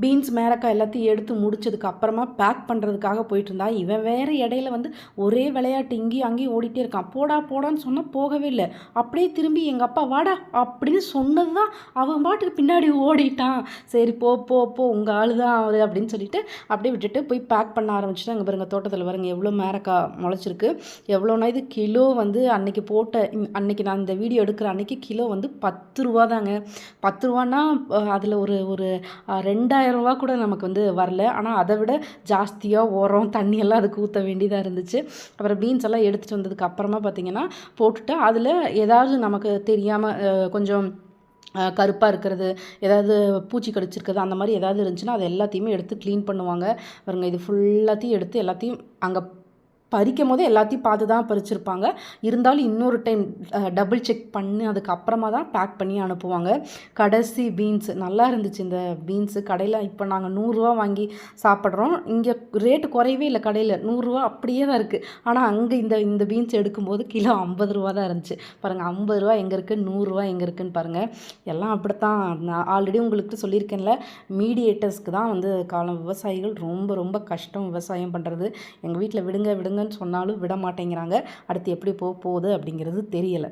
Beans மேரக்காய் எல்லாத்தையும் எடுத்து முடிச்சதுக்கு அப்புறமா பேக் பண்ணுறதுக்காக போயிட்டு இருந்தா. இவன் வேறு இடையில வந்து ஒரே விளையாட்டு இங்கேயும் அங்கேயும் ஓடிட்டே இருக்கான். போடா போடான்னு சொன்னால் போகவே இல்லை. அப்படியே திரும்பி எங்கள் அப்பா வாடா அப்படின்னு சொன்னது தான் அவன் பாட்டுக்கு பின்னாடி ஓடிட்டான். சரி போ போ போ உங்கள் ஆள் தான் அவர் அப்படின்னு சொல்லிட்டு அப்படியே விட்டுட்டு போய் பேக் பண்ண ஆரம்பிச்சுட்டு அங்கே பாருங்கள் தோட்டத்தில் பாருங்கள் எவ்வளோ மேரக்காய் முளைச்சிருக்கு. எவ்வளோனா இது கிலோ வந்து அன்னைக்கு அன்னைக்கு நான் இந்த வீடியோ எடுக்கிற அன்னைக்கு கிலோ வந்து 10 ரூபா தாங்க. 10 ரூபான்னா அதில் ஒரு ஒரு 2000 ரூபா கூட நமக்கு வந்து வரல. ஆனால் அதை விட ஜாஸ்தியாக உரம் தண்ணியெல்லாம் அதுக்கு ஊற்ற வேண்டியதாக இருந்துச்சு. அப்புறம் பீன்ஸ் எல்லாம் எடுத்துகிட்டு வந்ததுக்கு அப்புறமா பார்த்திங்கன்னா போட்டுட்டு அதில் ஏதாவது நமக்கு தெரியாமல் கொஞ்சம் கருப்பாக இருக்கிறது, ஏதாவது பூச்சி கடிச்சிருக்கிறது அந்த மாதிரி ஏதாவது இருந்துச்சுன்னா அது எல்லாத்தையுமே எடுத்து க்ளீன் பண்ணுவாங்க. பாருங்க இது ஃபுல்லாத்தையும் எடுத்து எல்லாத்தையும் அங்கே பறிக்கும் போதே எல்லாத்தையும் பார்த்து தான் பறிச்சிருப்பாங்க. இருந்தாலும் இன்னொரு டைம் டபுள் செக் பண்ணி அதுக்கப்புறமா தான் பேக் பண்ணி அனுப்புவாங்க. கடைசி பீன்ஸ் நல்லா இருந்துச்சு. இந்த பீன்ஸு கடையில் இப்போ நாங்கள் 100 வாங்கி சாப்பிட்றோம். இங்கே ரேட்டு குறையவே இல்லை. கடையில் 100 அப்படியே தான் இருக்குது. ஆனால் அங்கே இந்த பீன்ஸ் எடுக்கும்போது கிலோ 50 தான் இருந்துச்சு. பாருங்கள் 50 எங்கே இருக்குது, 100 எங்கே இருக்குதுன்னு பாருங்கள். எல்லாம் அப்படித்தான். நான் ஆல்ரெடி உங்களுக்கு சொல்லியிருக்கேன்ல, மீடியேட்டர்ஸ்க்கு தான் வந்து விவசாயிகள் ரொம்ப ரொம்ப கஷ்டம் விவசாயம் பண்ணுறது. எங்கள் வீட்டில் விடுங்க விடுங்கன்னு சொன்னாலும் விட மாட்டேங்கிறாங்க. அடுத்து எப்படி போகுது அப்படிங்கிறது தெரியலை.